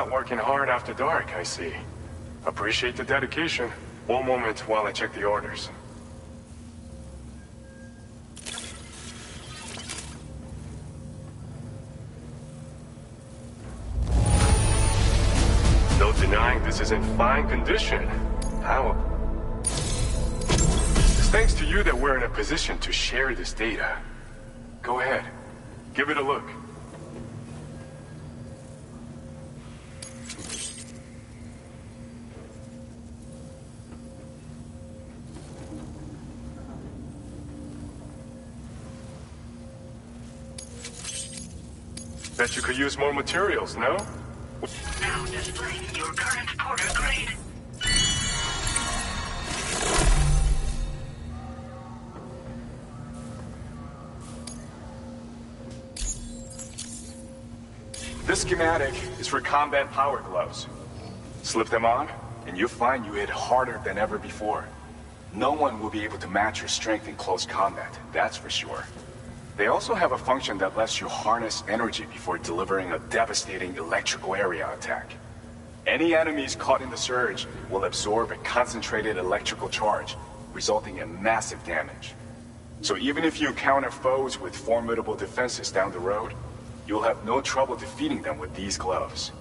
Not working hard after dark, I see. Appreciate the dedication. One moment while I check the orders. No denying this is in fine condition. How? It's thanks to you that we're in a position to share this data. Go ahead. Give it a look. Bet you could use more materials, no? Now displaying your current porter grade. This schematic is for combat power gloves. Slip them on, and you'll find you hit harder than ever before. No one will be able to match your strength in close combat, that's for sure. They also have a function that lets you harness energy before delivering a devastating electrical area attack. Any enemies caught in the surge will absorb a concentrated electrical charge, resulting in massive damage. So even if you encounter foes with formidable defenses down the road, you'll have no trouble defeating them with these gloves.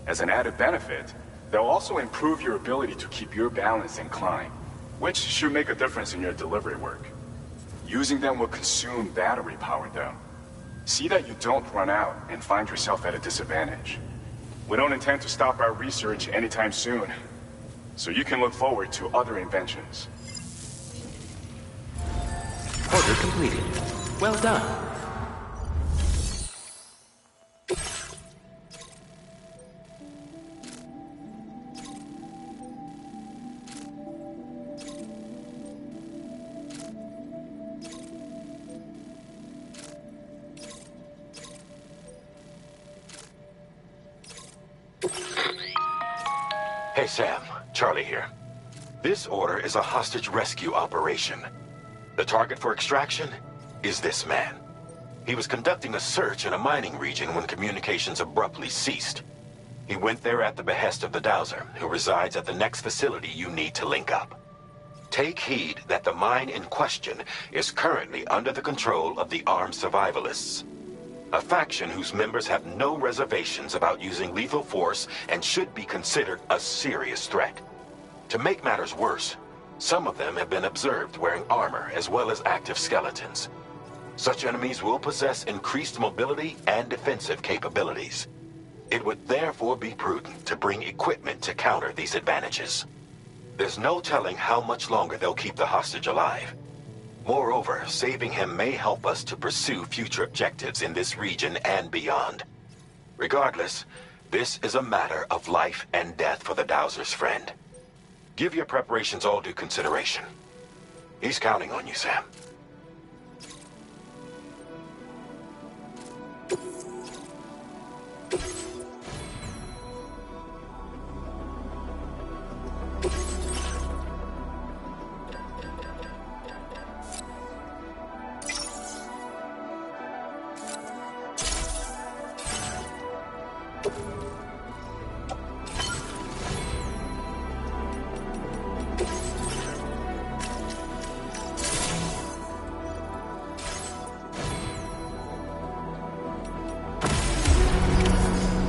As an added benefit, they'll also improve your ability to keep your balance and climb, which should make a difference in your delivery work. Using them will consume battery power, though. See that you don't run out and find yourself at a disadvantage. We don't intend to stop our research anytime soon, so you can look forward to other inventions. Order completed. Well done. Hey Sam, Charlie here. This order is a hostage rescue operation. The target for extraction is this man. He was conducting a search in a mining region when communications abruptly ceased. He went there at the behest of the Dowser, who resides at the next facility you need to link up. Take heed that the mine in question is currently under the control of the armed survivalists. A faction whose members have no reservations about using lethal force and should be considered a serious threat. To make matters worse, some of them have been observed wearing armor as well as active skeletons. Such enemies will possess increased mobility and defensive capabilities. It would therefore be prudent to bring equipment to counter these advantages. There's no telling how much longer they'll keep the hostage alive. Moreover, saving him may help us to pursue future objectives in this region and beyond. Regardless, this is a matter of life and death for the Dowser's friend. Give your preparations all due consideration. He's counting on you, Sam.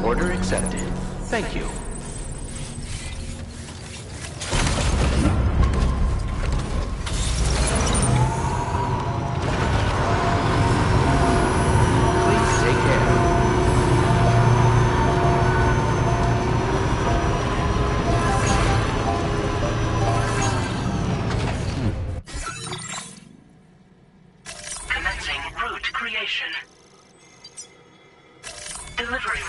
Order accepted. Thank you. Please take care. Commencing route creation. Delivering.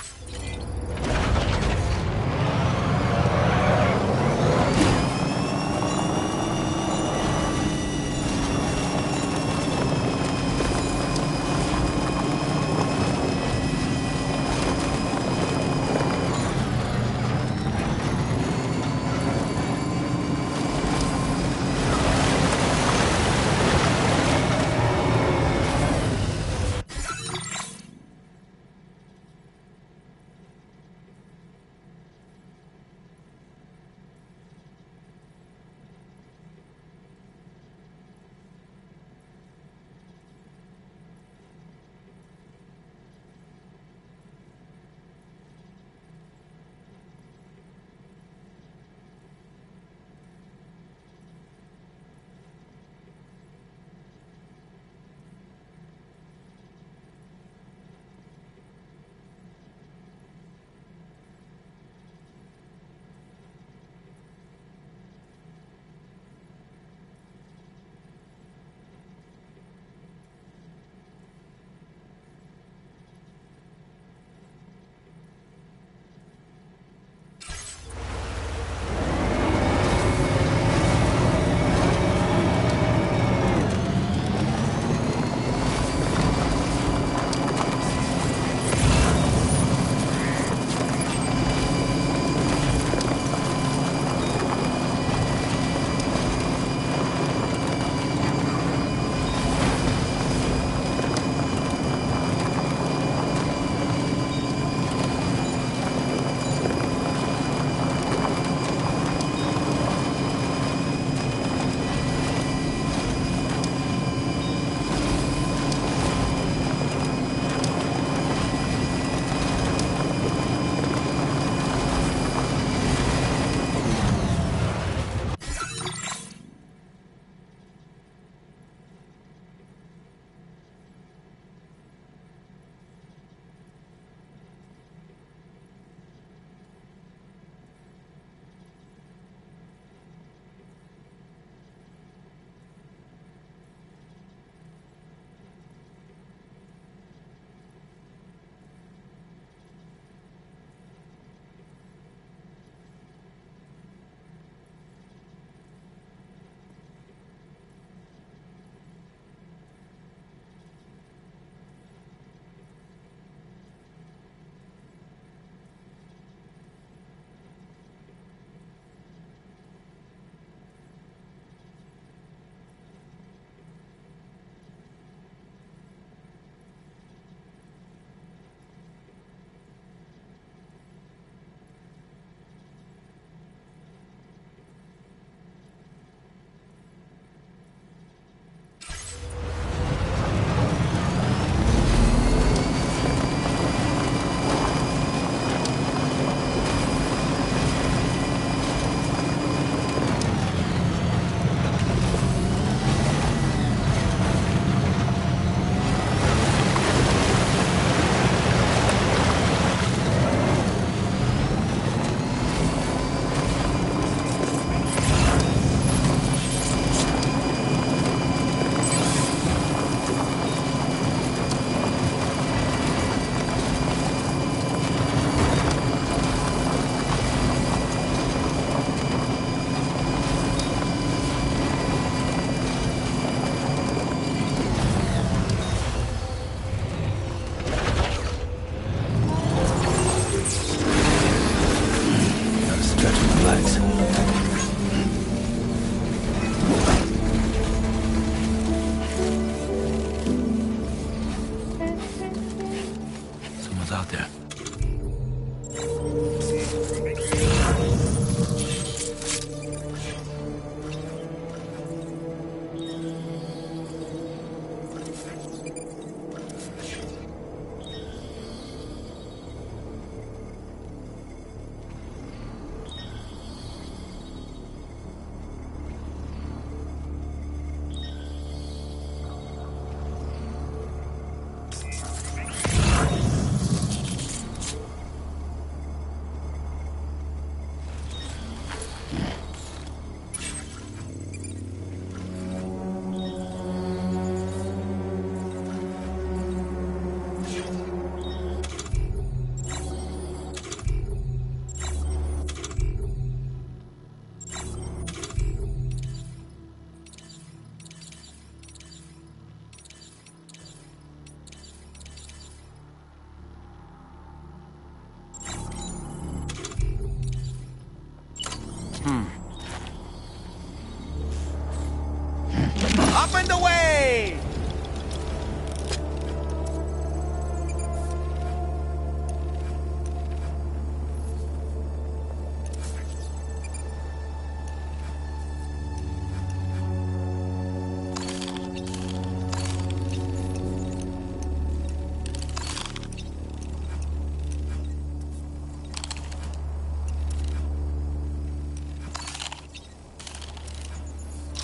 Up and away!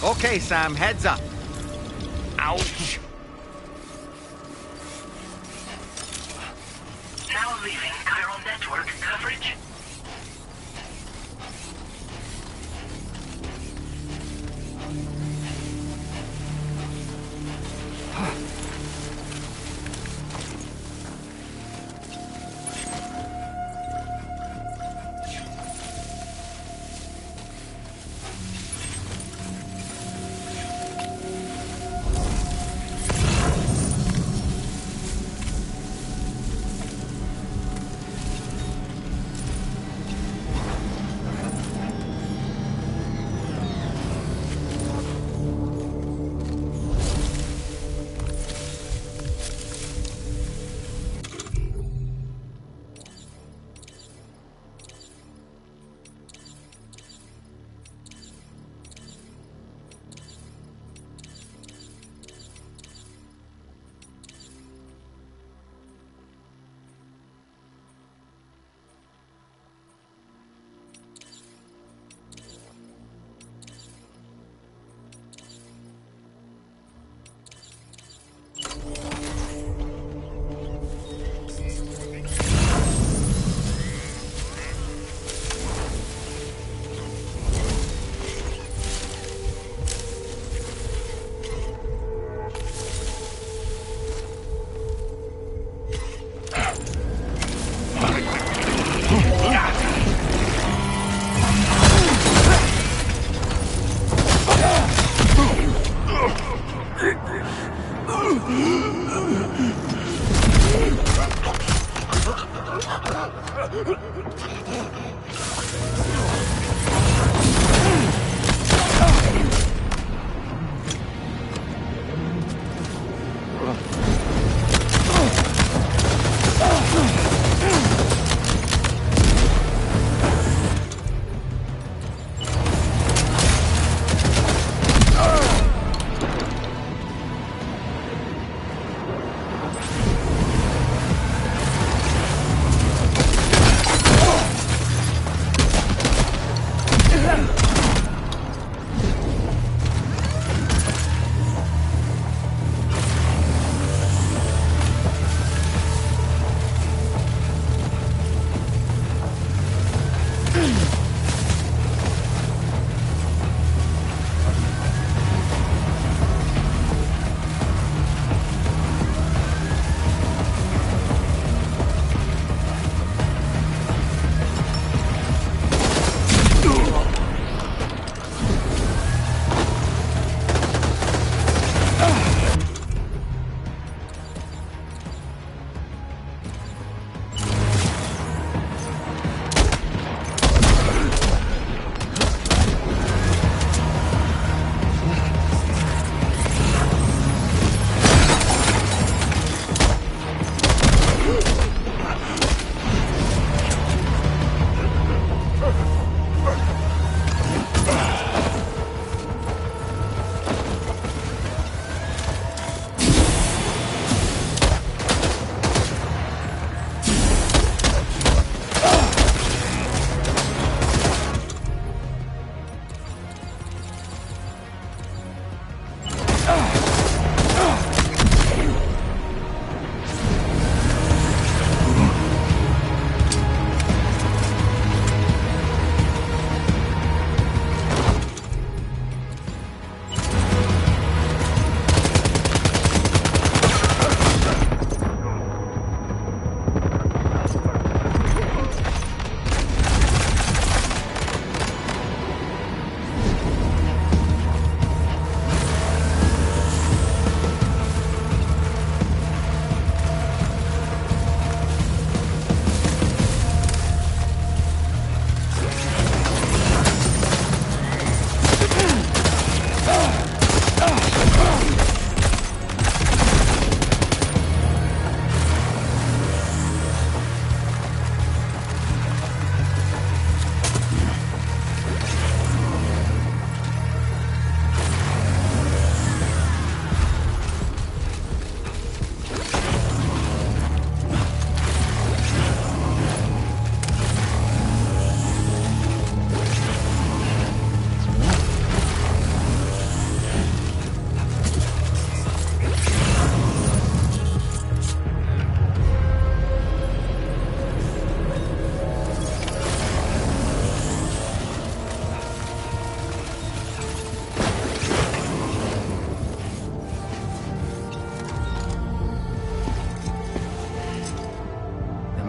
Okay, Sam, heads up. Ouch! Now leaving chiral network coverage.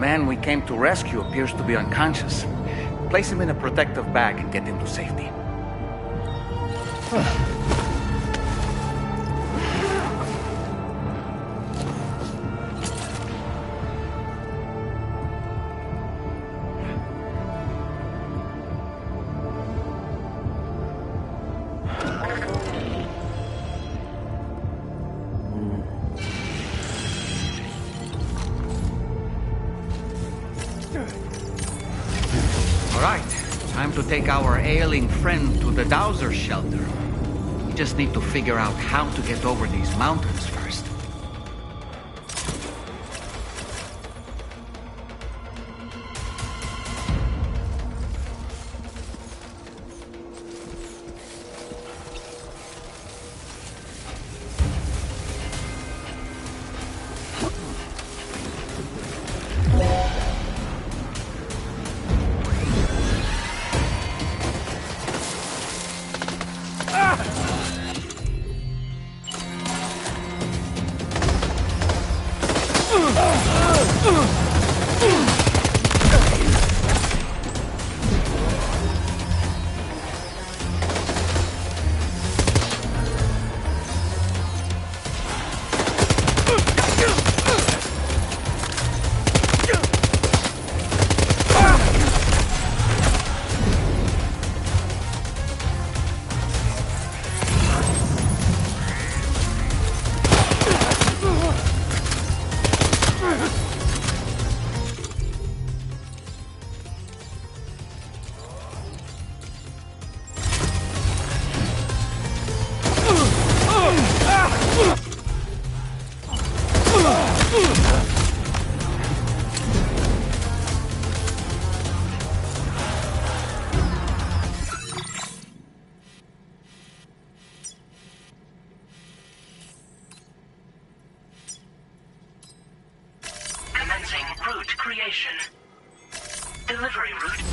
man we came to rescue appears to be unconscious. Place him in a protective bag and get him to safety. All right, time to take our ailing friend to the Dowser shelter. We just need to figure out how to get over these mountains first. Commencing route creation. Delivery route.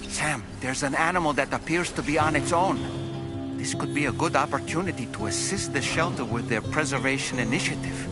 Sam, there's an animal that appears to be on its own. This could be a good opportunity to assist the shelter with their preservation initiative.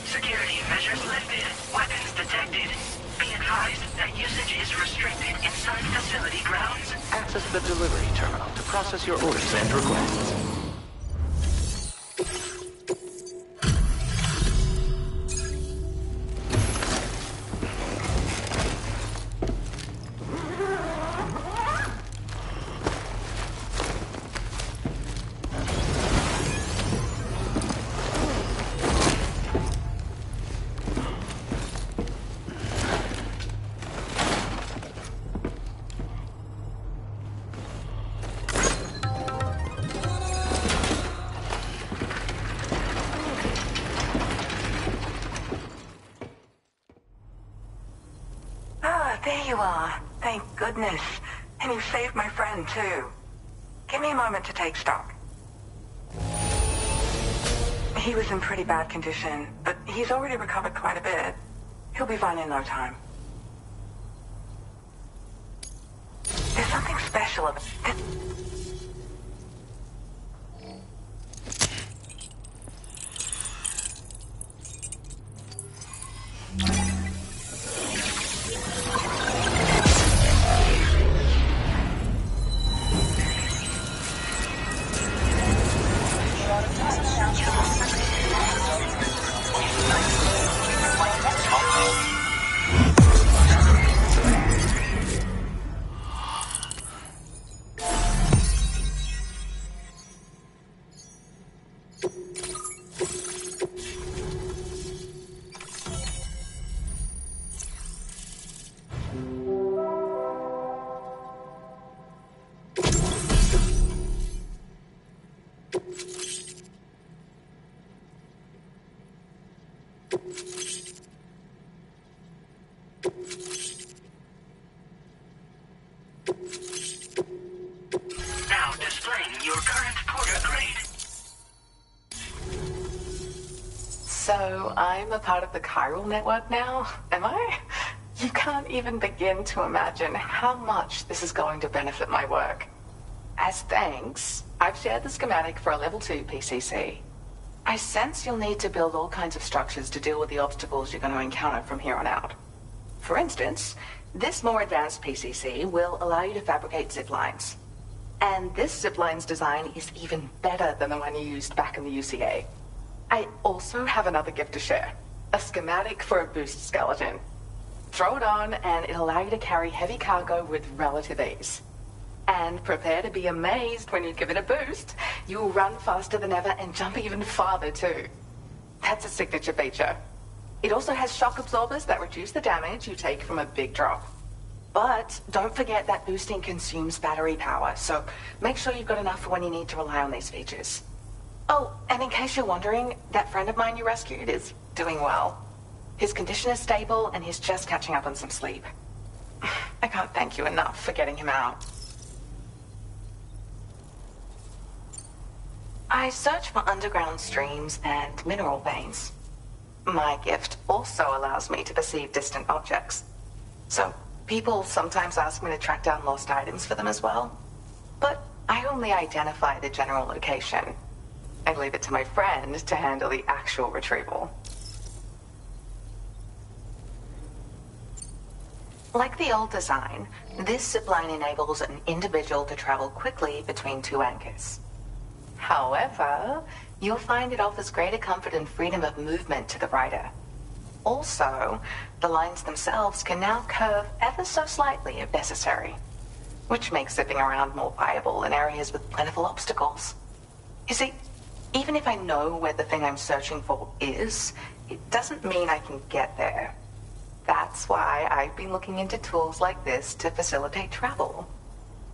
Security measures lifted. Weapons detected. Be advised that usage is restricted inside facility grounds. Access the delivery terminal to process your orders and requests. There you are. Thank goodness. And you saved my friend, too. Give me a moment to take stock. He was in pretty bad condition, but he's already recovered quite a bit. He'll be fine in no time. There's something special about it. Now displaying your current porter grade. So, I'm a part of the chiral network now, am I? You can't even begin to imagine how much this is going to benefit my work. As thanks, I've shared the schematic for a level 2 PCC. I sense you'll need to build all kinds of structures to deal with the obstacles you're going to encounter from here on out. For instance, this more advanced PCC will allow you to fabricate zip lines. And this zip line's design is even better than the one you used back in the UCA. I also have another gift to share. A schematic for a boost skeleton. Throw it on and it'll allow you to carry heavy cargo with relative ease. And prepare to be amazed when you give it a boost. You'll run faster than ever and jump even farther too. That's a signature feature. It also has shock absorbers that reduce the damage you take from a big drop. But don't forget that boosting consumes battery power, so make sure you've got enough for when you need to rely on these features. Oh, and in case you're wondering, that friend of mine you rescued is doing well. His condition is stable and he's just catching up on some sleep. I can't thank you enough for getting him out. I search for underground streams and mineral veins. My gift also allows me to perceive distant objects. So, people sometimes ask me to track down lost items for them as well. But I only identify the general location. I leave it to my friend to handle the actual retrieval. Like the old design, this zipline enables an individual to travel quickly between two anchors. However, you'll find it offers greater comfort and freedom of movement to the rider. Also, the lines themselves can now curve ever so slightly if necessary, which makes zipping around more viable in areas with plentiful obstacles. You see, even if I know where the thing I'm searching for is, it doesn't mean I can get there. That's why I've been looking into tools like this to facilitate travel.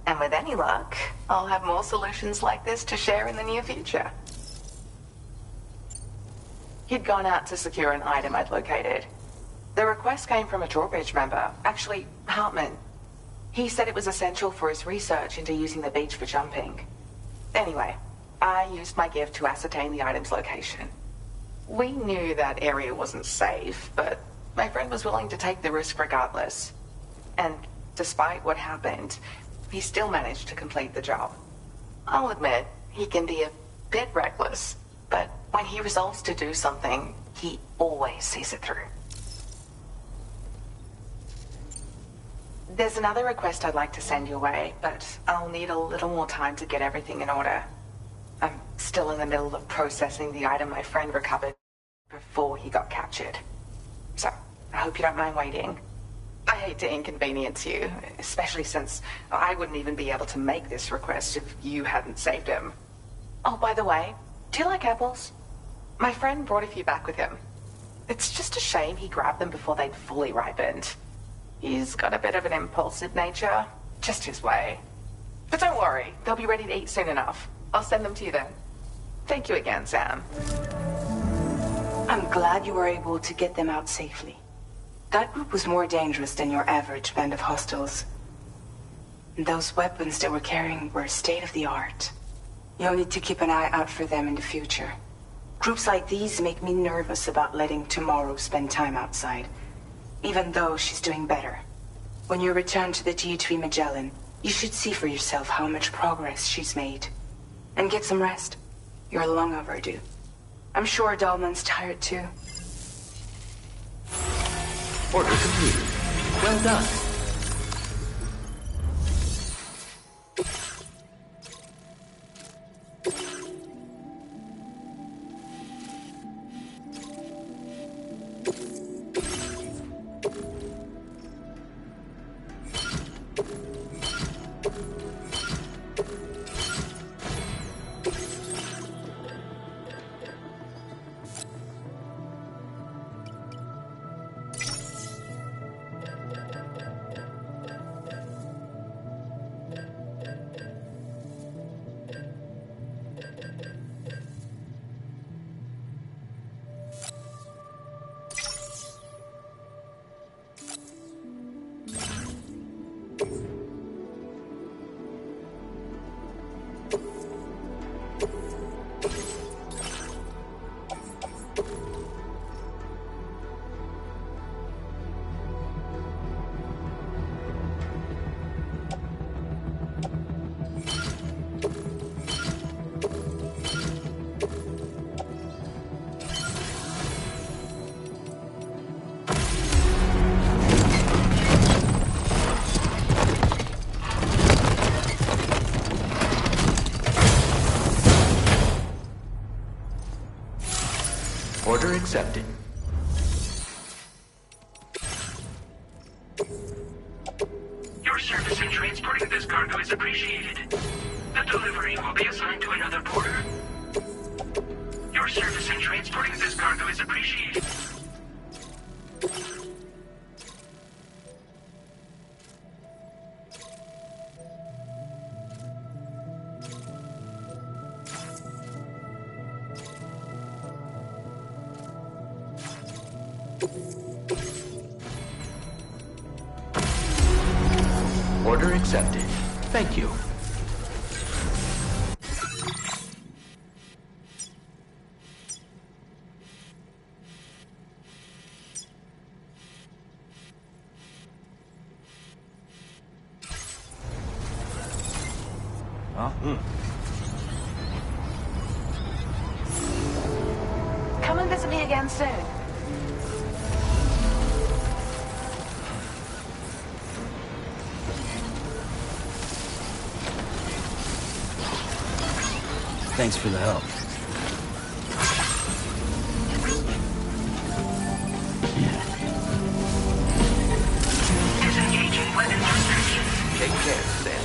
And with any luck, I'll have more solutions like this to share in the near future. He'd gone out to secure an item I'd located. The request came from a drawbridge member, actually, Hartman. He said it was essential for his research into using the beach for jumping. Anyway, I used my gift to ascertain the item's location. We knew that area wasn't safe, but my friend was willing to take the risk regardless. And despite what happened, he still managed to complete the job. I'll admit, he can be a bit reckless, but when he resolves to do something, he always sees it through. There's another request I'd like to send your way, but I'll need a little more time to get everything in order. I'm still in the middle of processing the item my friend recovered before he got captured. So, I hope you don't mind waiting. I hate to inconvenience you, especially since I wouldn't even be able to make this request if you hadn't saved him. Oh, by the way, do you like apples? My friend brought a few back with him. It's just a shame he grabbed them before they'd fully ripened. He's got a bit of an impulsive nature, just his way. But don't worry, they'll be ready to eat soon enough. I'll send them to you then. Thank you again, Sam. I'm glad you were able to get them out safely. That group was more dangerous than your average band of hostiles. Those weapons they were carrying were state-of-the-art. You'll need to keep an eye out for them in the future. Groups like these make me nervous about letting Tomorrow spend time outside, even though she's doing better. When you return to the G3 Magellan, you should see for yourself how much progress she's made. And get some rest. You're long overdue. I'm sure Dahlman's tired too. Order completed. Well done. Order accepted. Your service in transporting this cargo is appreciated. The delivery will be assigned to another porter. Your service in transporting this cargo is appreciated. Order accepted. Thank you. Come and visit me again soon. Thanks for the help. Disengaging weapons restriction. Take care, Sam.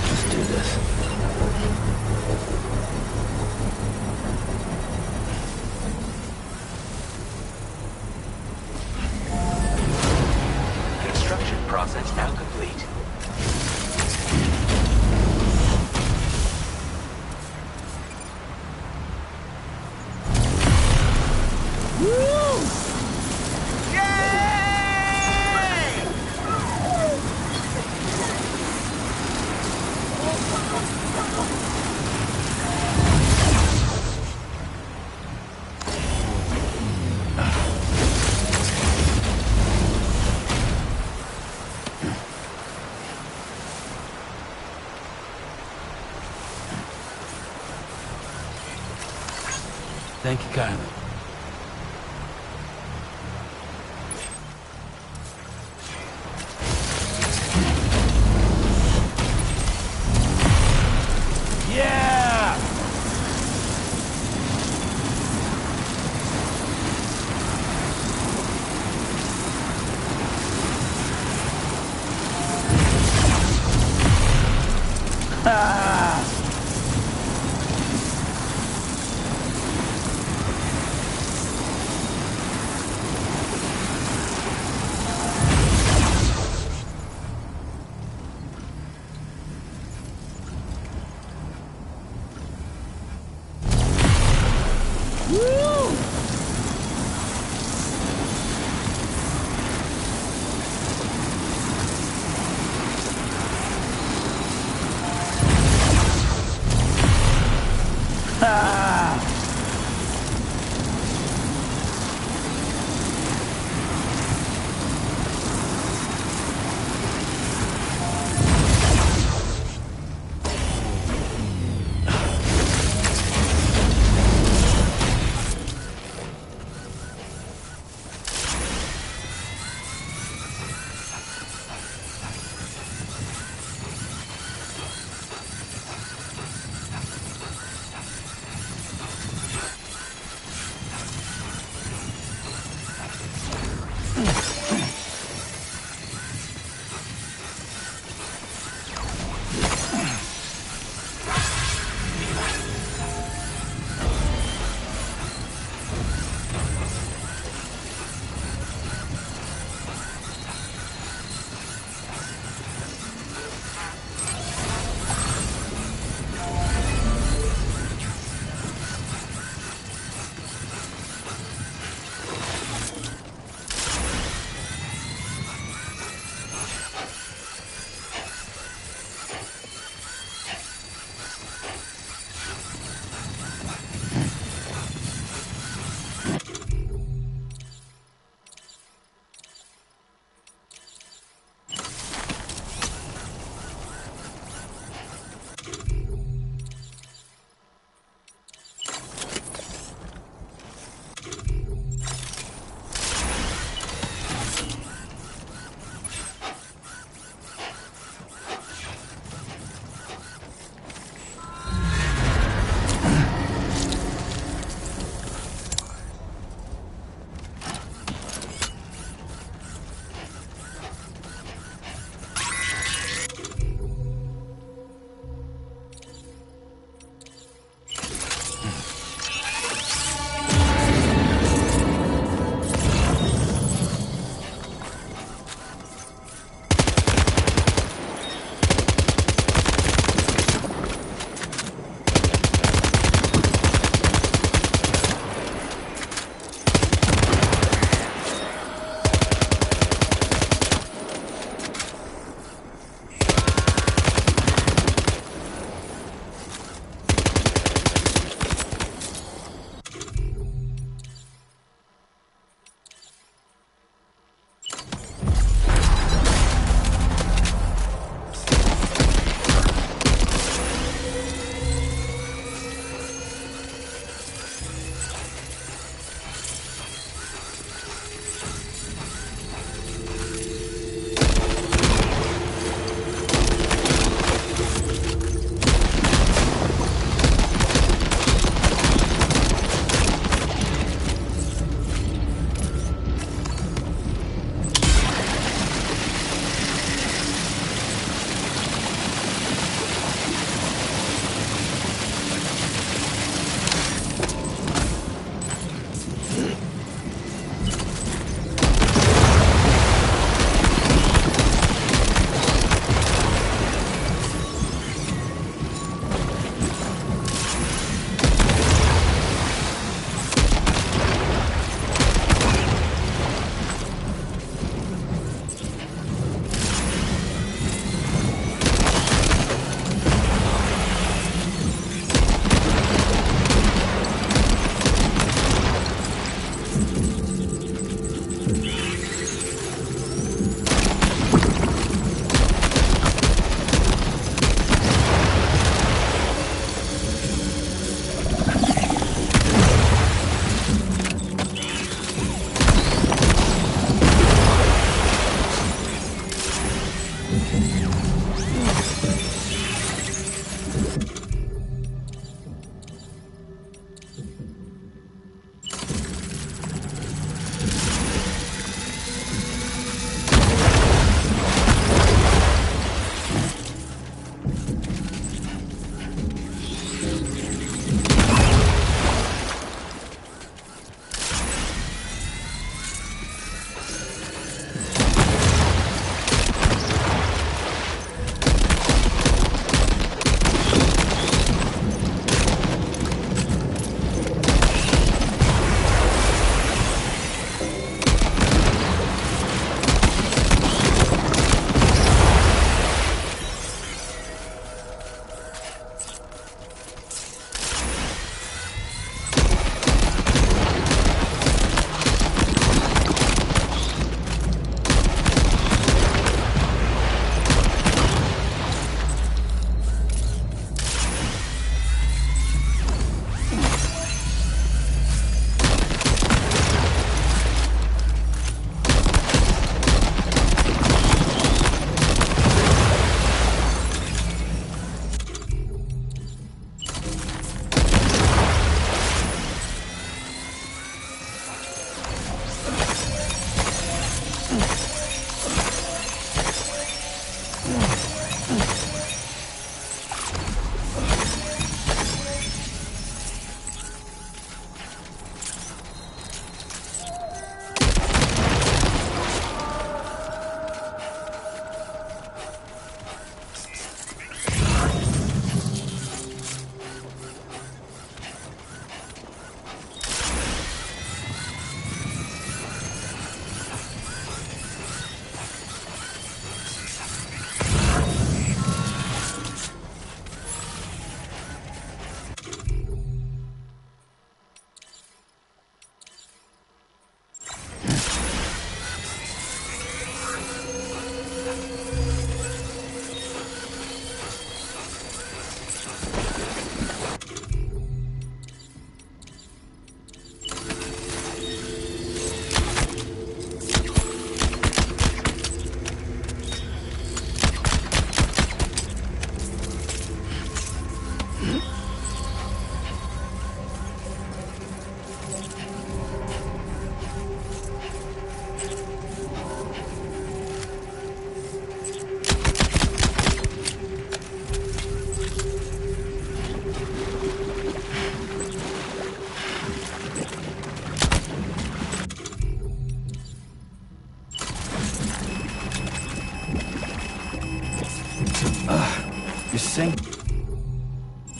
Let's do this. Construction process now complete. Thank you kindly. Yeah!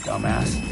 dumbass.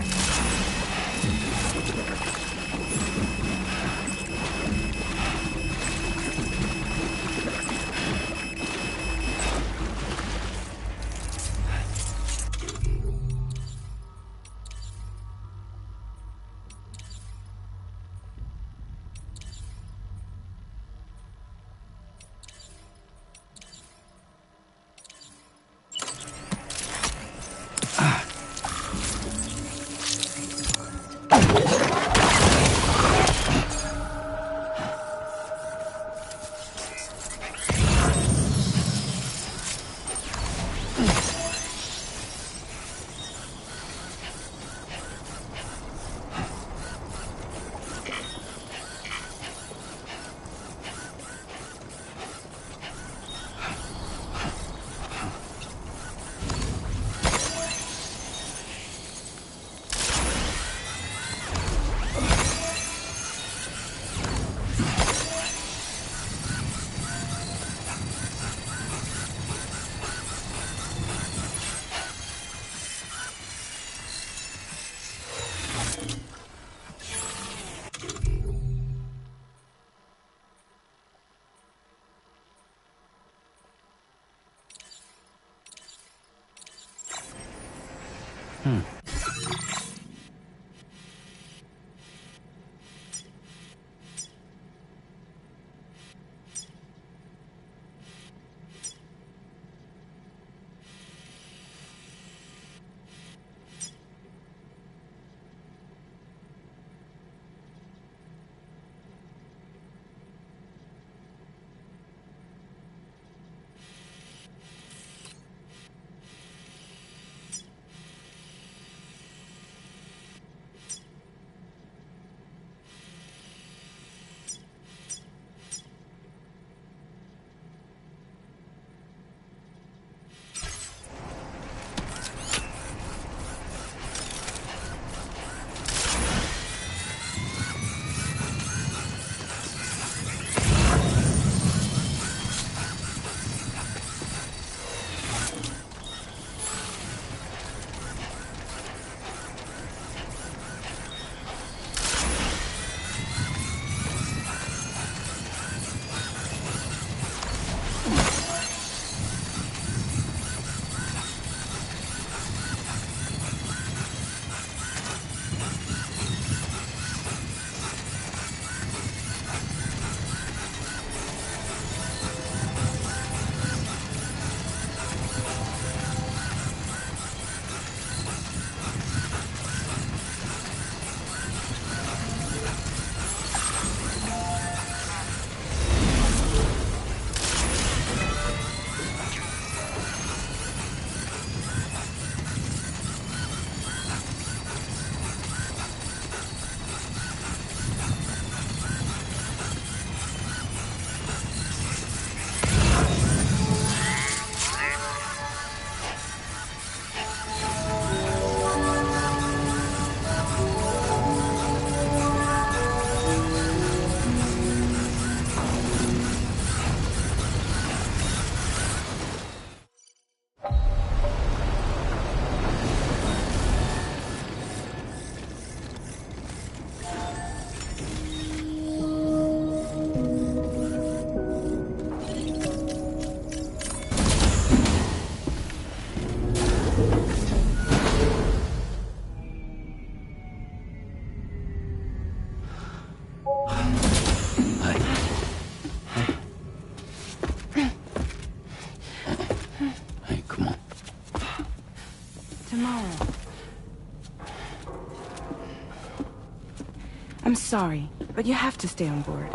I'm sorry, but you have to stay on board.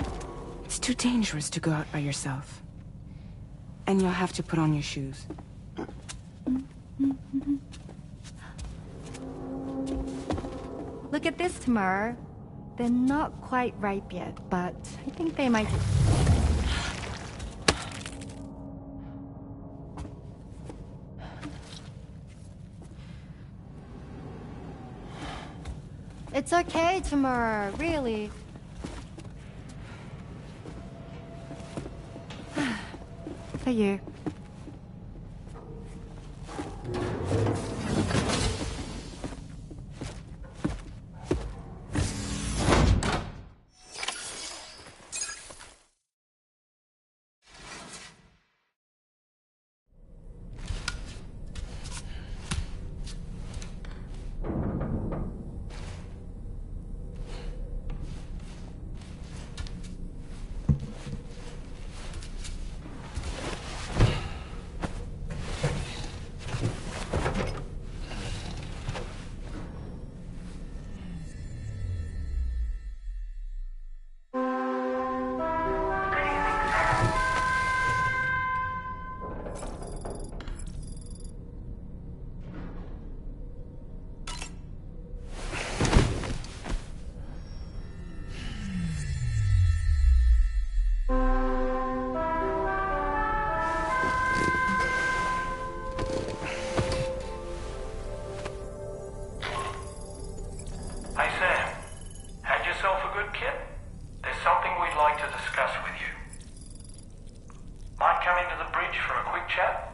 It's too dangerous to go out by yourself. And you'll have to put on your shoes. Look at this, Tamar. They're not quite ripe yet, but I think they might... It's okay, Tamara, really. For you. Kit. There's something we'd like to discuss with you. Mind coming to the bridge for a quick chat?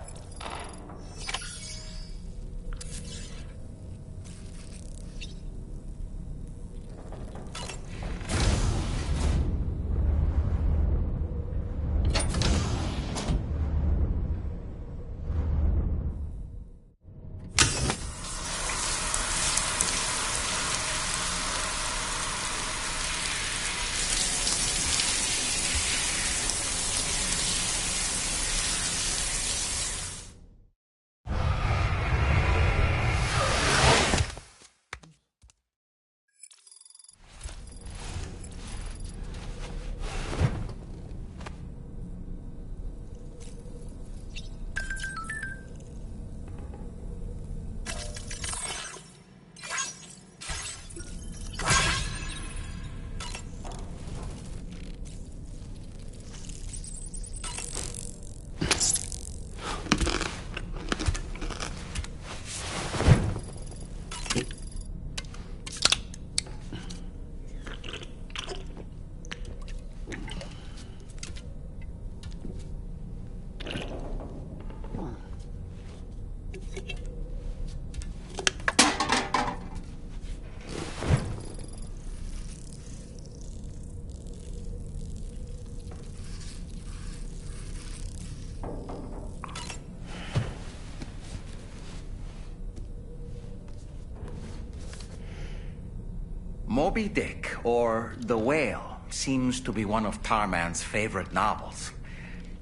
Moby Dick, or The Whale, seems to be one of Tarman's favorite novels.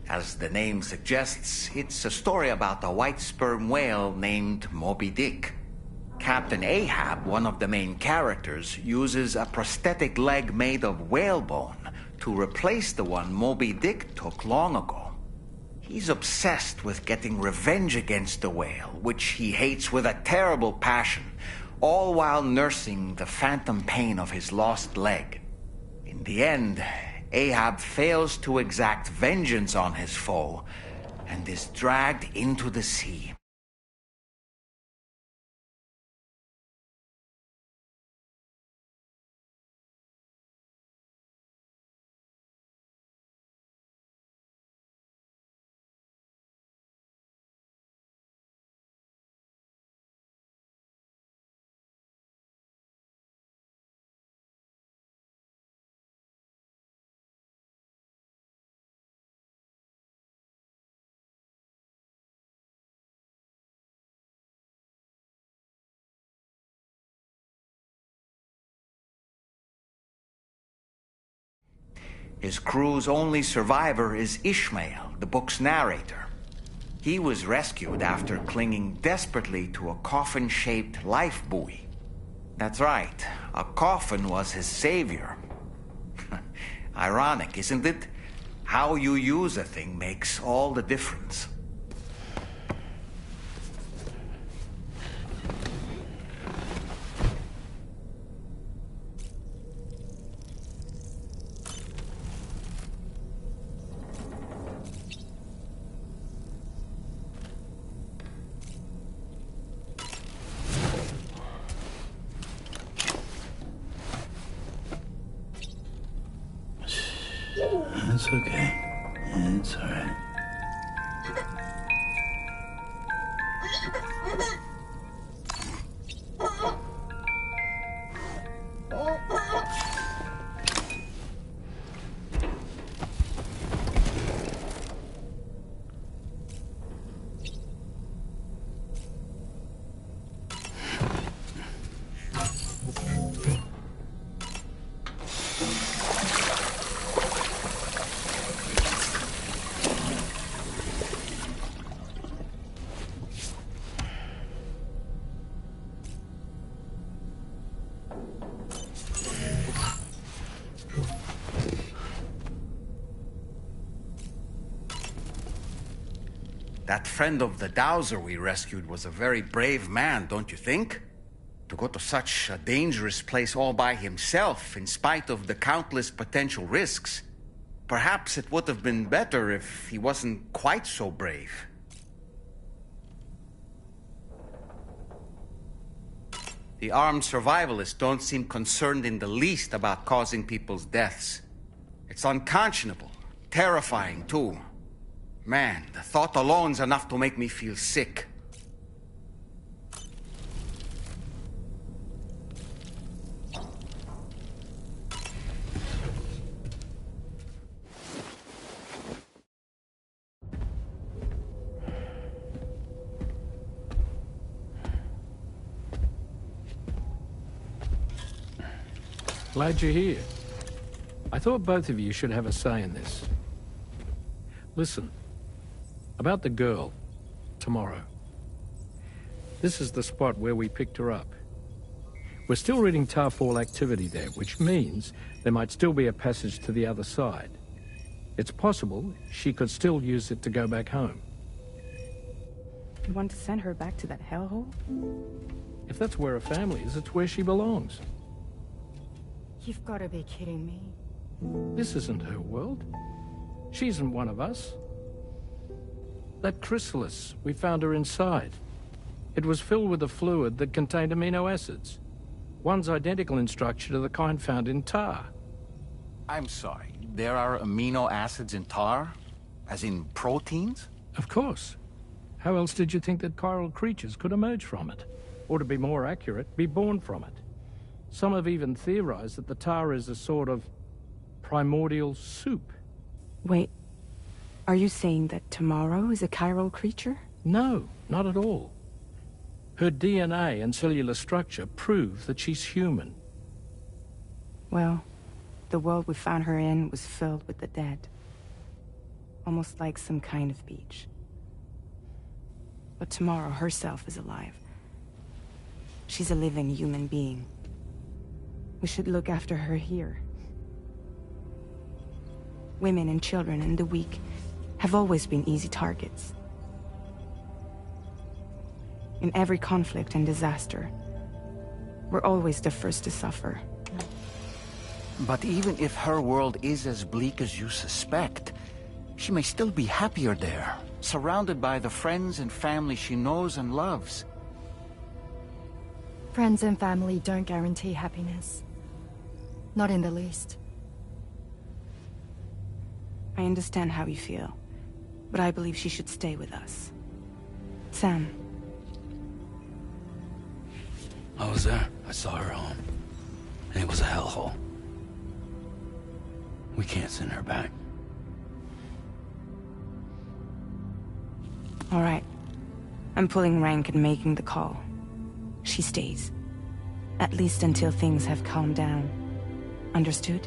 As the name suggests, it's a story about a white sperm whale named Moby Dick. Captain Ahab, one of the main characters, uses a prosthetic leg made of whalebone to replace the one Moby Dick took long ago. He's obsessed with getting revenge against the whale, which he hates with a terrible passion, all while nursing the phantom pain of his lost leg. In the end, Ahab fails to exact vengeance on his foe and is dragged into the sea. His crew's only survivor is Ishmael, the book's narrator. He was rescued after clinging desperately to a coffin-shaped life buoy. That's right, a coffin was his savior. Ironic, isn't it? How you use a thing makes all the difference. It's okay. It's all right. That friend of the dowser we rescued was a very brave man, don't you think? To go to such a dangerous place all by himself, in spite of the countless potential risks. Perhaps it would have been better if he wasn't quite so brave. The armed survivalists don't seem concerned in the least about causing people's deaths. It's unconscionable, terrifying too. Man, the thought alone's enough to make me feel sick. Glad you're here. I thought both of you should have a say in this. Listen, about the girl, tomorrow. This is the spot where we picked her up. We're still reading Tarfall activity there, which means there might still be a passage to the other side. It's possible she could still use it to go back home. You want to send her back to that hellhole? If that's where her family is, it's where she belongs. You've got to be kidding me. This isn't her world. She isn't one of us. That chrysalis, we found her inside. It was filled with a fluid that contained amino acids. One's identical in structure to the kind found in tar. I'm sorry, there are amino acids in tar? As in proteins? Of course. How else did you think that chiral creatures could emerge from it? Or to be more accurate, be born from it? Some have even theorized that the tar is a sort of primordial soup. Wait, are you saying that Tomorrow is a chiral creature? No, not at all. Her DNA and cellular structure prove that she's human. Well, the world we found her in was filled with the dead. Almost like some kind of beach. But Tomorrow herself is alive. She's a living human being. We should look after her here. Women and children and the weak have always been easy targets. In every conflict and disaster, we're always the first to suffer. But even if her world is as bleak as you suspect, she may still be happier there, surrounded by the friends and family she knows and loves. Friends and family don't guarantee happiness. Not in the least. I understand how you feel, but I believe she should stay with us. Sam. I was there. I saw her home. And it was a hellhole. We can't send her back. All right. I'm pulling rank and making the call. She stays. At least until things have calmed down. Understood?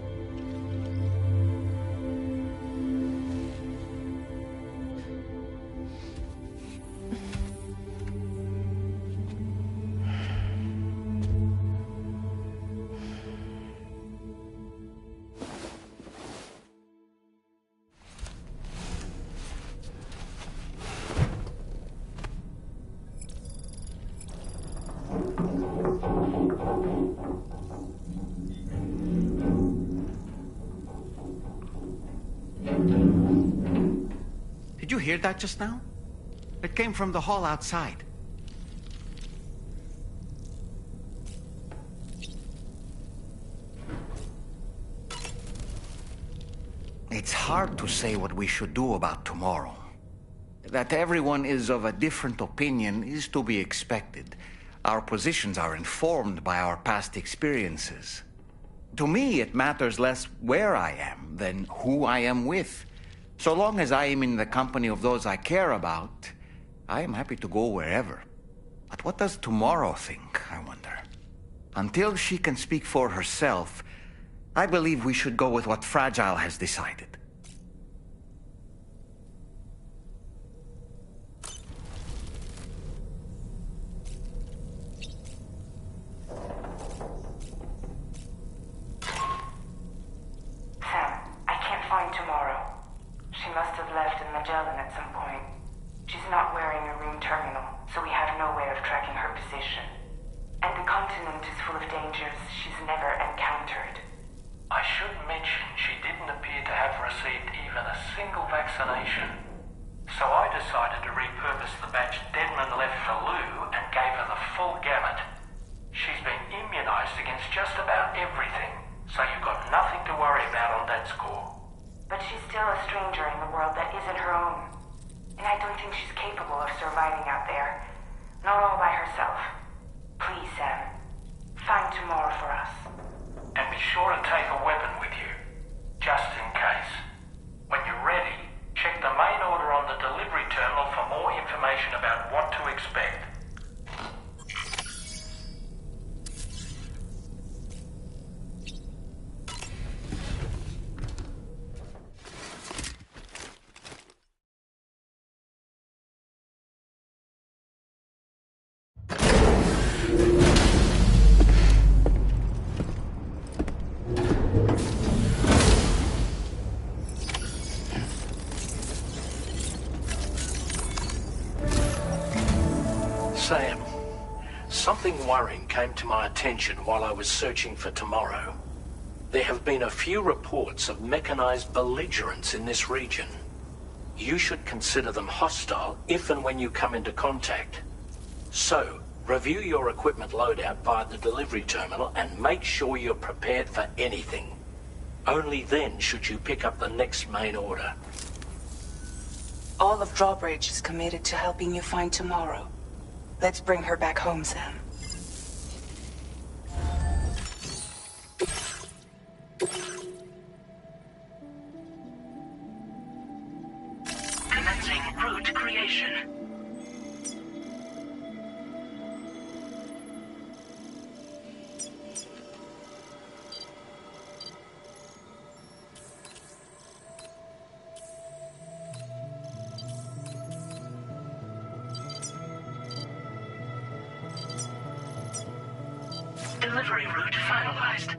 Did you hear that just now? It came from the hall outside. It's hard to say what we should do about tomorrow. That everyone is of a different opinion is to be expected. Our positions are informed by our past experiences. To me, it matters less where I am than who I am with. So long as I am in the company of those I care about, I am happy to go wherever. But what does tomorrow think, I wonder? Until she can speak for herself, I believe we should go with what Fragile has decided. Sam, I can't find Tomorrow. She must have left in Magellan at some point. She's not wearing a room terminal, so we have no way of tracking her position. And the continent is full of dangers she's never encountered. I should mention she didn't appear to have received even a single vaccination. So I decided to repurpose the batch Deadman left for Lou and gave her the full gamut. She's been Defense Corps. But she's still a stranger in the world that isn't her own. And I don't think she's capable of surviving out there. Not all by herself. Please, Sam. Find tomorrow for us. And be sure to take a weapon with you, just in case. When you're ready, check the main order on the delivery terminal for more information about what to expect. Sam, something worrying came to my attention while I was searching for tomorrow. There have been a few reports of mechanized belligerents in this region. You should consider them hostile if and when you come into contact. So, review your equipment loadout via the delivery terminal and make sure you're prepared for anything. Only then should you pick up the next main order. All of Drawbridge is committed to helping you find tomorrow. Let's bring her back home, Sam. Commencing route creation. Delivery route finalized.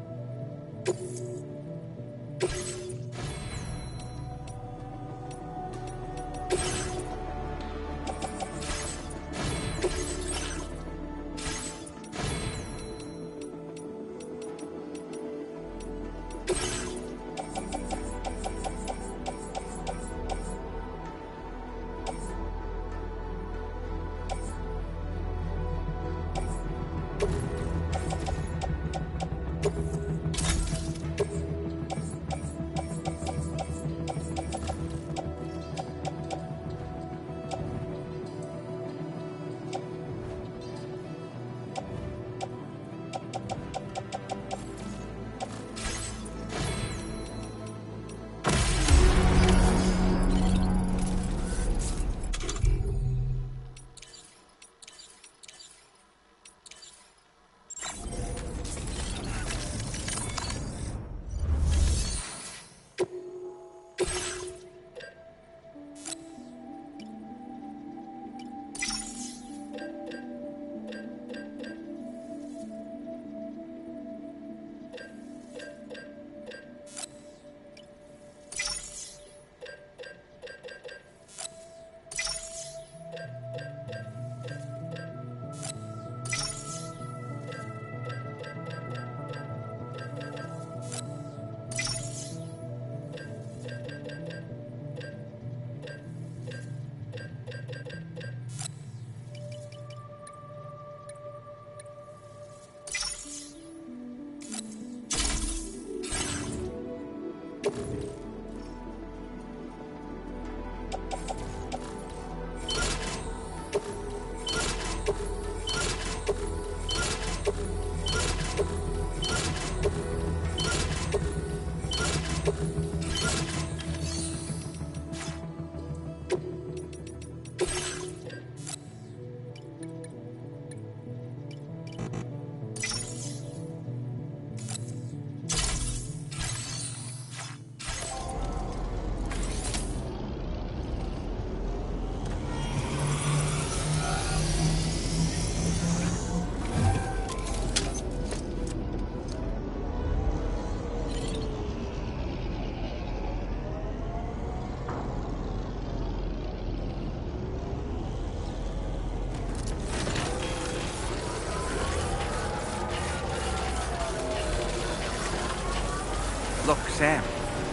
Look, Sam,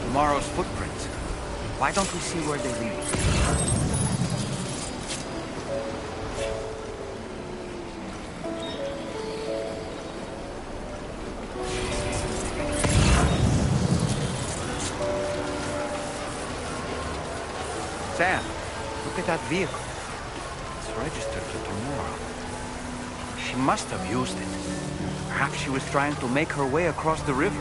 tomorrow's footprints. Why don't we see where they lead? Sam, look at that vehicle. It's registered to tomorrow. She must have used it. Perhaps she was trying to make her way across the river.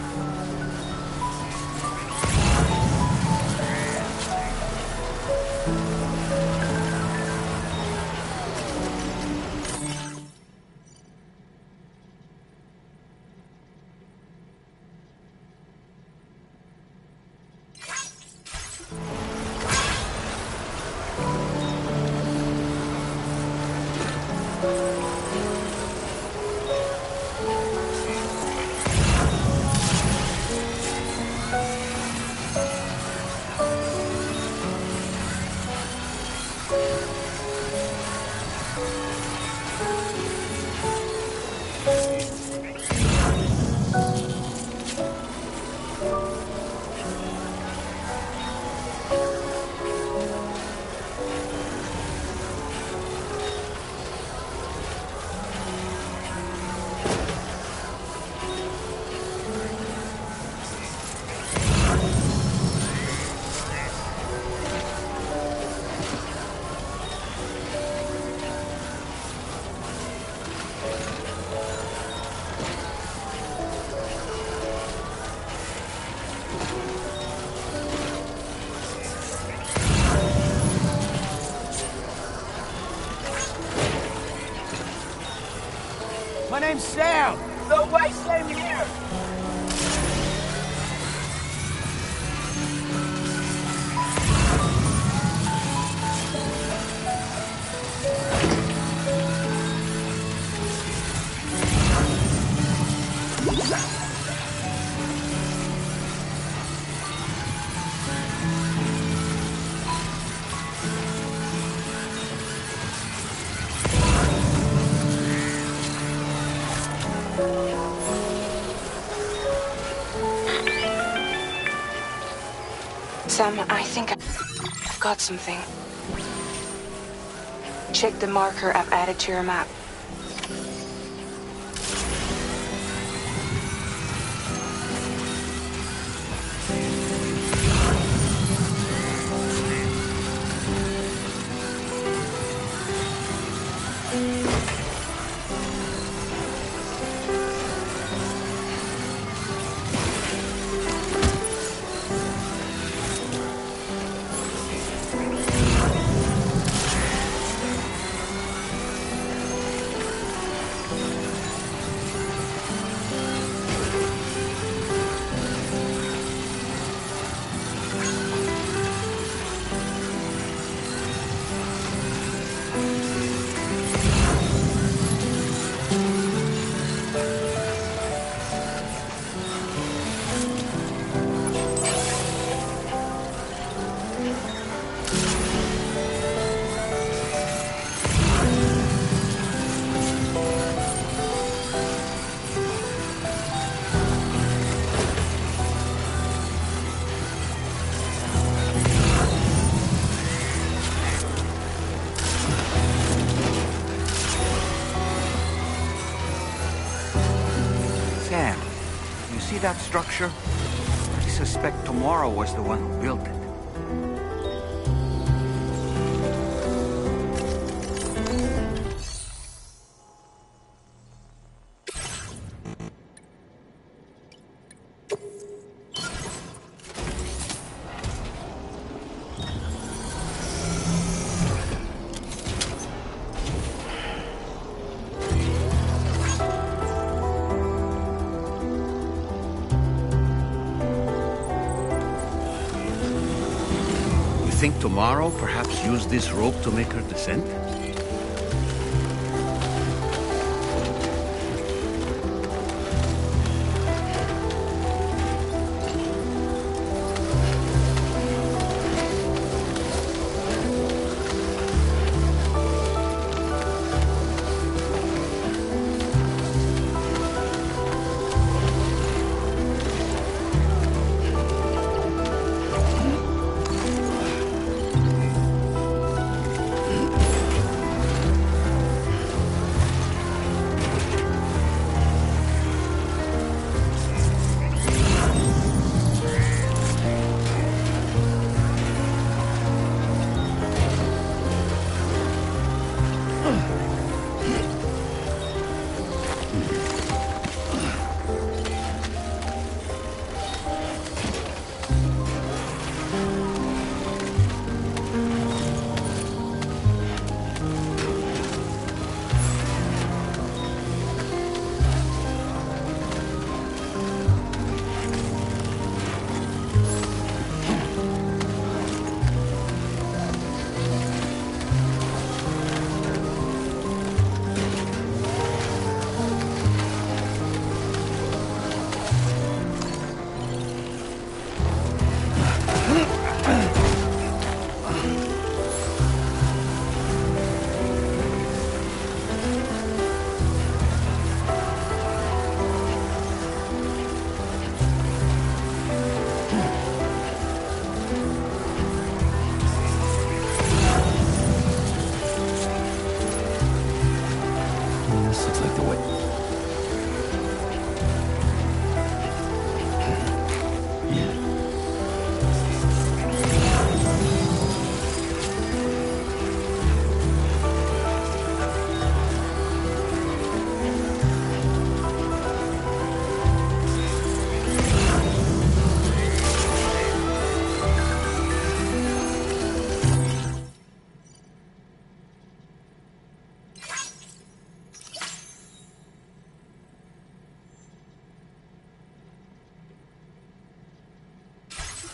My name's Sam. No way, same here. Sam, I think I've got something. Check the marker I've added to your map. Sam, you see that structure? I suspect Tomorrow was the one who built it. Think Tomorrow perhaps used this rope to make her descent?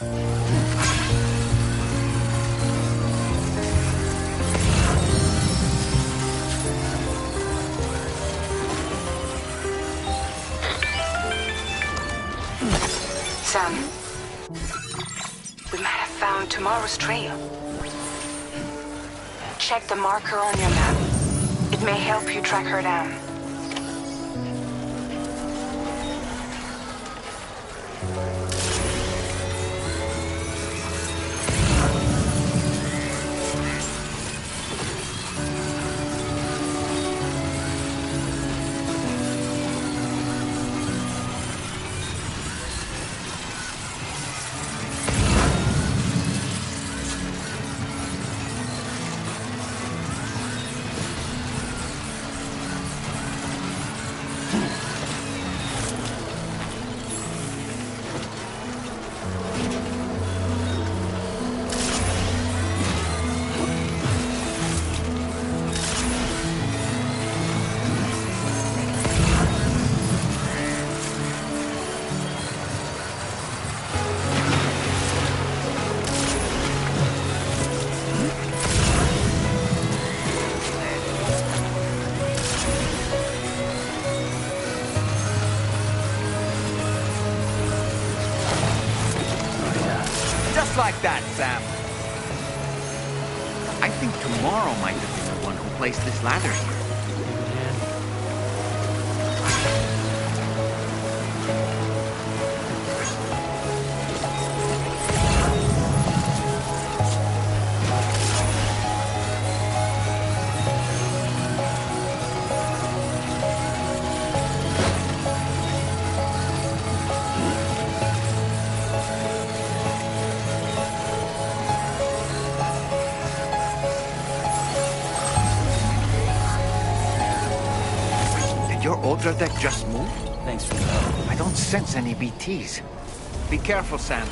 Sam, we might have found tomorrow's trail. Check the marker on your map. It may help you track her down. Just like that, Sam. I think tomorrow might have been the one who placed this ladder here. Your Ultra deck just moved? Thanks for the help. I don't sense any BTs. Be careful, Sam.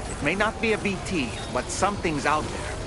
It may not be a BT, but something's out there.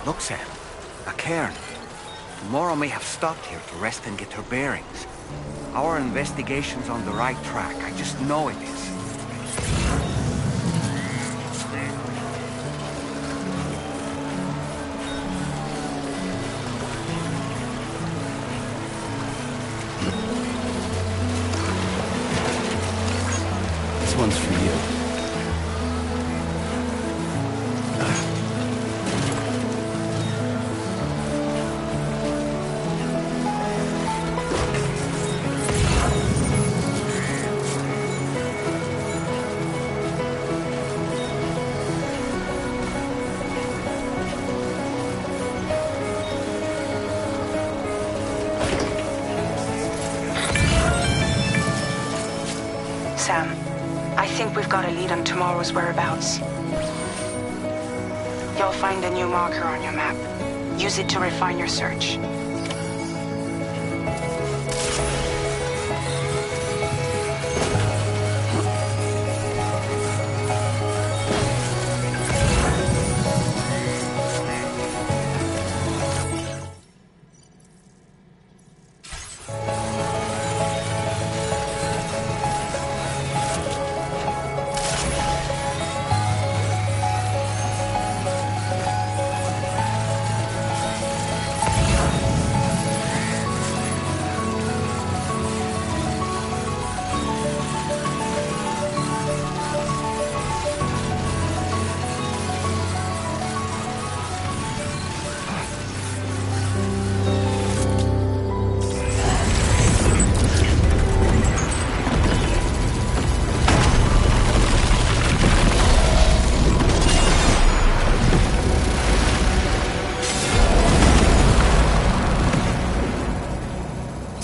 Look, Sam. A cairn. Tomorrow may have stopped here to rest and get her bearings. Our investigation's on the right track. I just know it is. This one's for you. think we've got a lead on tomorrow's whereabouts. You'll find a new marker on your map. Use it to refine your search.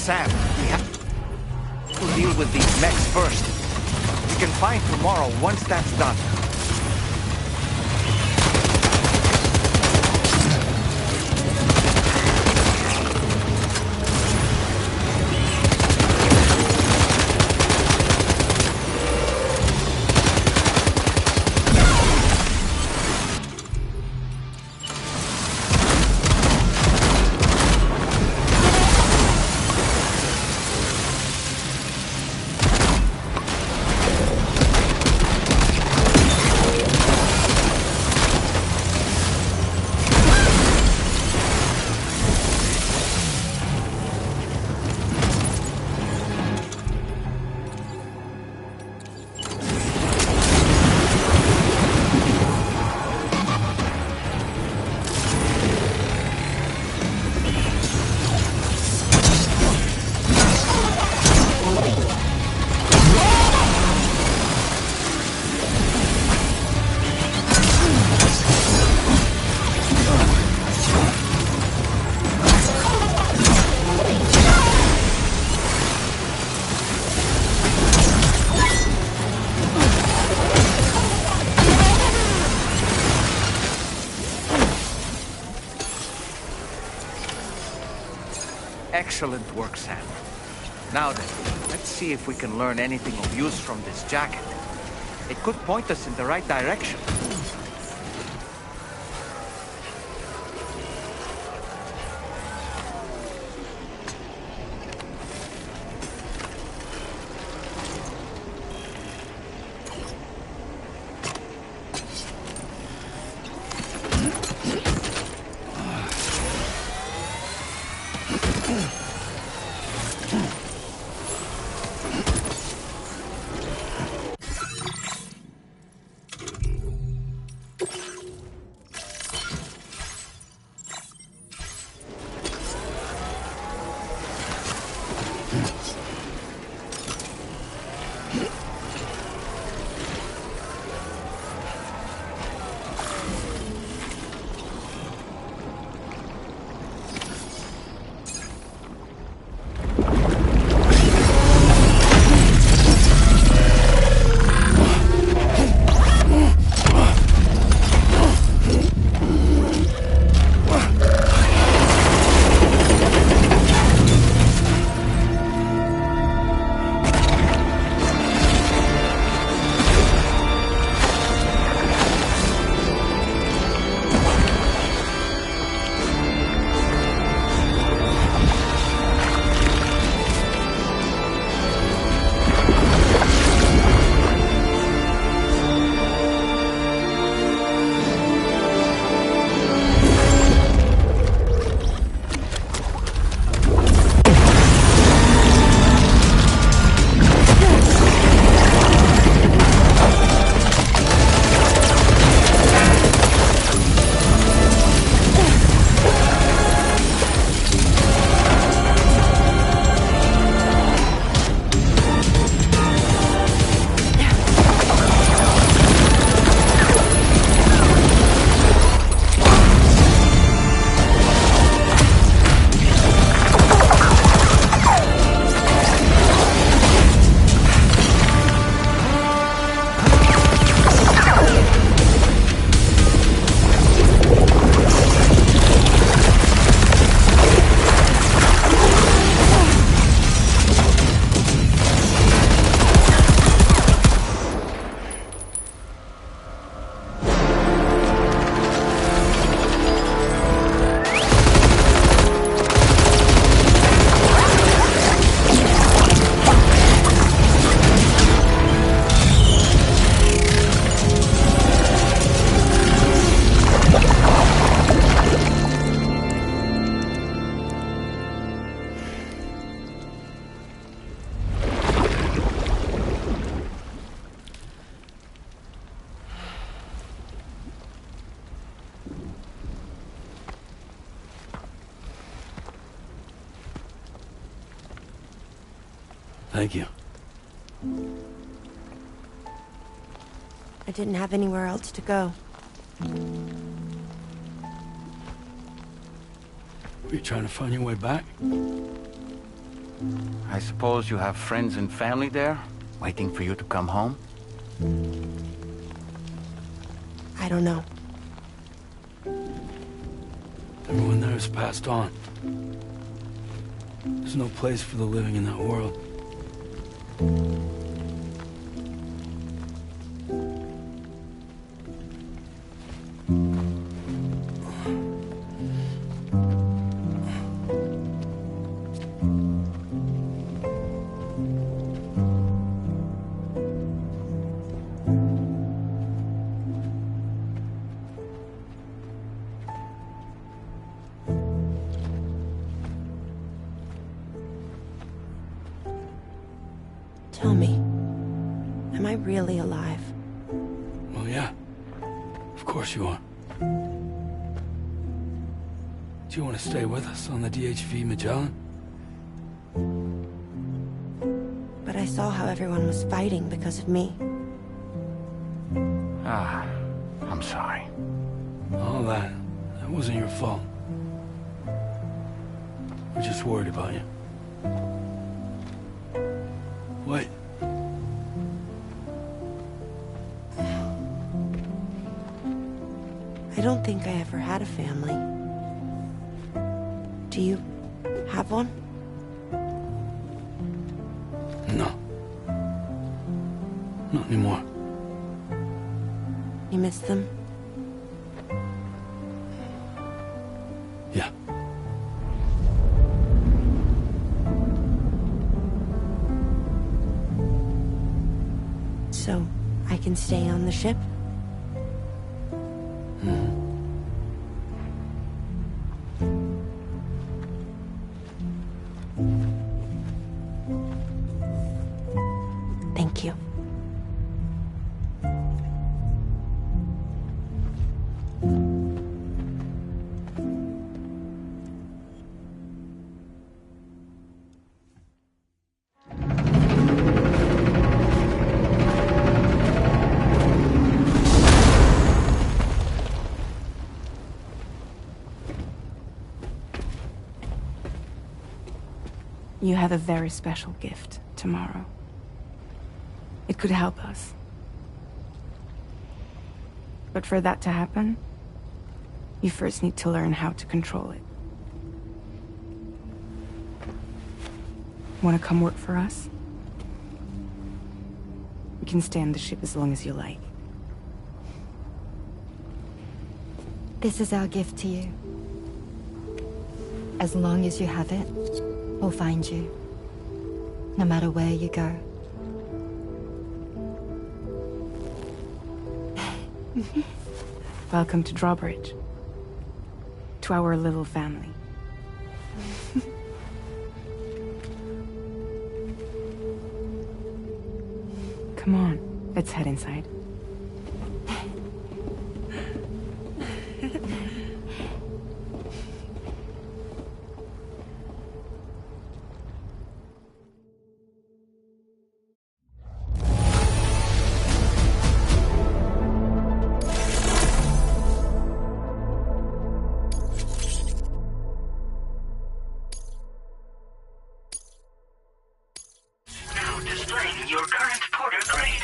Sam, we have to deal with these mechs first. We can find tomorrow once that's done. Excellent work, Sam. Now then, let's see if we can learn anything of use from this jacket. It could point us in the right direction. Thank you. I didn't have anywhere else to go. Were you trying to find your way back? I suppose you have friends and family there, waiting for you to come home? I don't know. Everyone there has passed on. There's no place for the living in that world. Tell me, am I really alive? Well, yeah. Of course you are. Do you want to stay with us on the DHV Magellan? But I saw how everyone was fighting because of me. Ah, I'm sorry. All that wasn't your fault. We're just worried about you. Wait. I don't think I ever had a family. Do you have one? No. Not anymore. You miss them? Yeah. So, I can stay on the ship? Thank you. You have a very special gift tomorrow. It could help us. But for that to happen, you first need to learn how to control it. Want to come work for us? You can stay on the ship as long as you like. This is our gift to you. As long as you have it, we'll find you. No matter where you go. Welcome to Drawbridge. To our little family. Come on, let's head inside. Now displaying your current porter grade.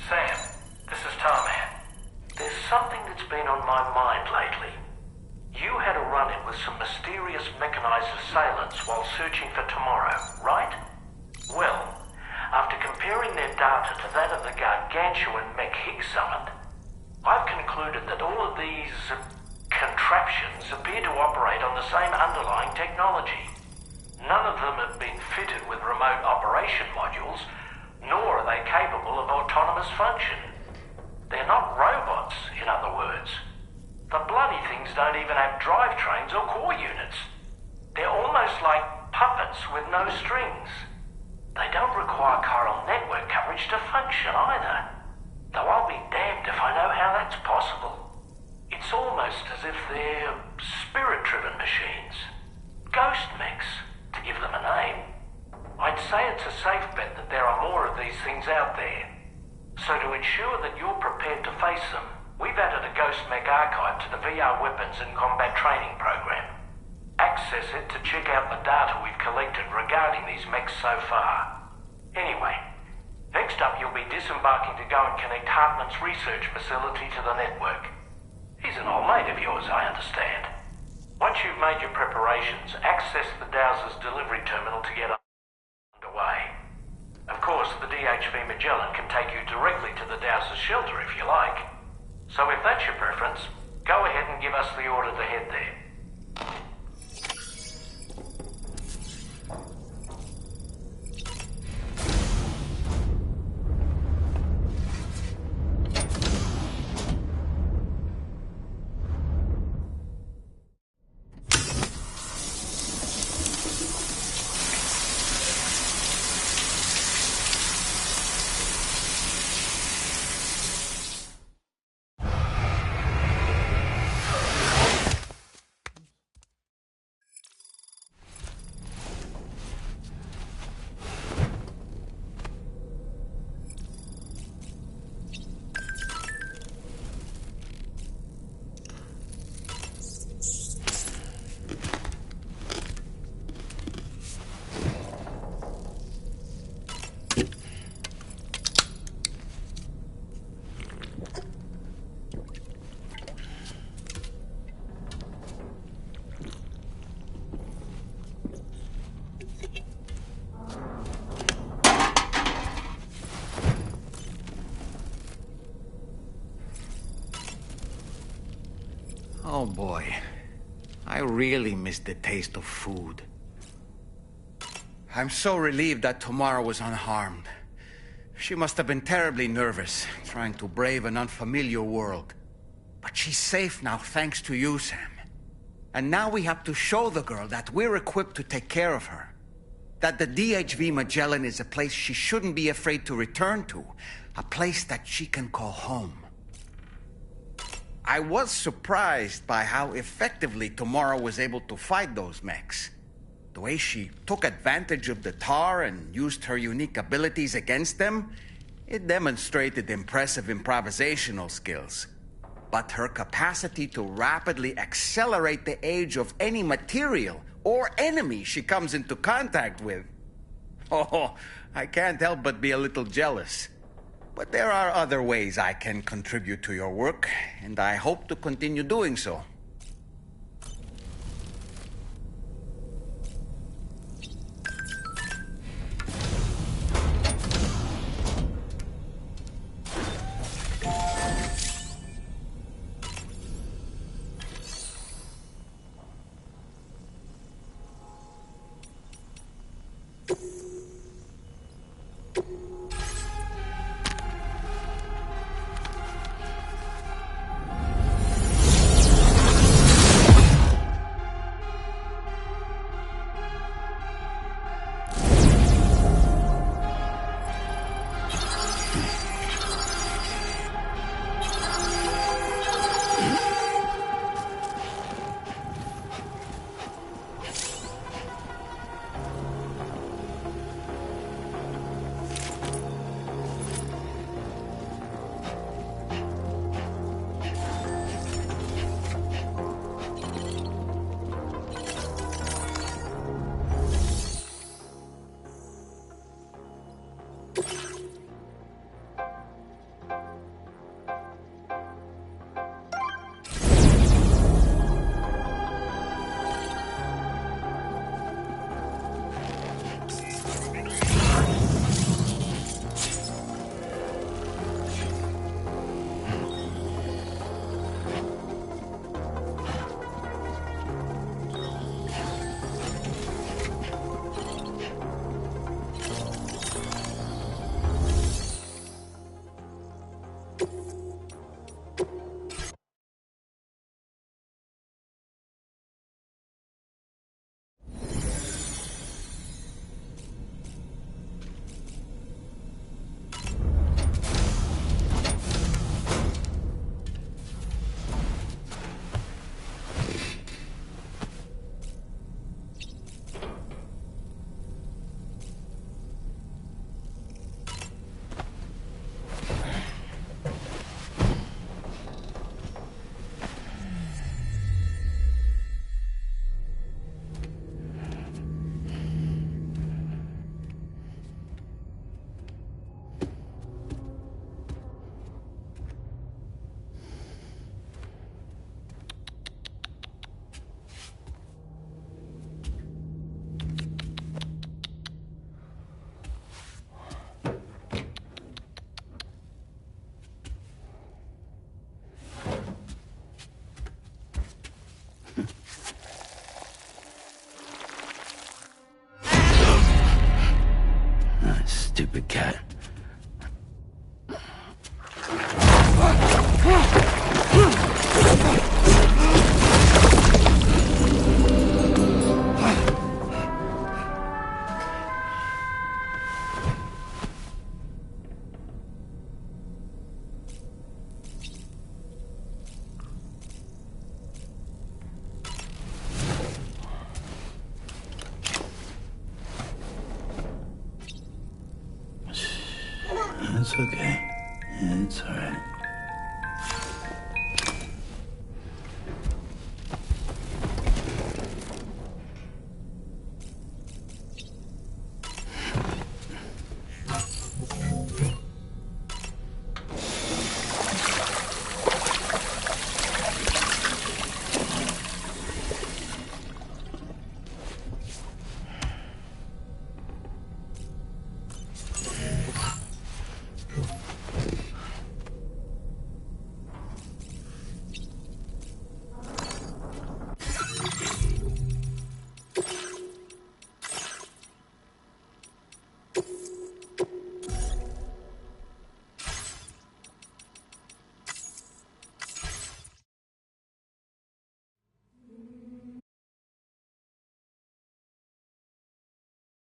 Sam, this is Tarman. There's something that's been on my mind lately. You had a run-in with some mysterious mechanized assailants while searching for tomorrow, right? Well, after comparing their data to that of the gargantuan mech Higgs summoned, I've concluded that all of these contraptions appear to operate on the same underlying technology. None of them have been fitted with remote operation modules, nor are they capable of autonomous function. They're not robots, in other words. The bloody things don't even have drivetrains or core units. They're almost like puppets with no strings. They don't require chiral network coverage to function either. Though I'll be damned if I know how that's possible. It's almost as if they're spirit-driven machines. Ghost mechs, to give them a name. I'd say it's a safe bet that there are more of these things out there. So to ensure that you're prepared to face them, we've added a Ghost Mech archive to the VR Weapons and Combat Training program. Access it to check out the data we've collected regarding these mechs so far. Anyway, next up you'll be disembarking to go and connect Hartman's research facility to the network. He's an old mate of yours, I understand. Once you've made your preparations, access the Dowser's delivery terminal to get underway. Of course, the DHV Magellan can take you directly to the Dowser's shelter if you like. So if that's your preference, go ahead and give us the order to head there. Oh boy, I really miss the taste of food. I'm so relieved that Tamara was unharmed. She must have been terribly nervous, trying to brave an unfamiliar world. But she's safe now, thanks to you, Sam. And now we have to show the girl that we're equipped to take care of her. That the DHV Magellan is a place she shouldn't be afraid to return to. A place that she can call home. I was surprised by how effectively Tamara was able to fight those mechs. The way she took advantage of the tar and used her unique abilities against them, it demonstrated impressive improvisational skills. But her capacity to rapidly accelerate the age of any material or enemy she comes into contact with. Oh, I can't help but be a little jealous. But there are other ways I can contribute to your work, and I hope to continue doing so. it's okay. Yeah, it's alright.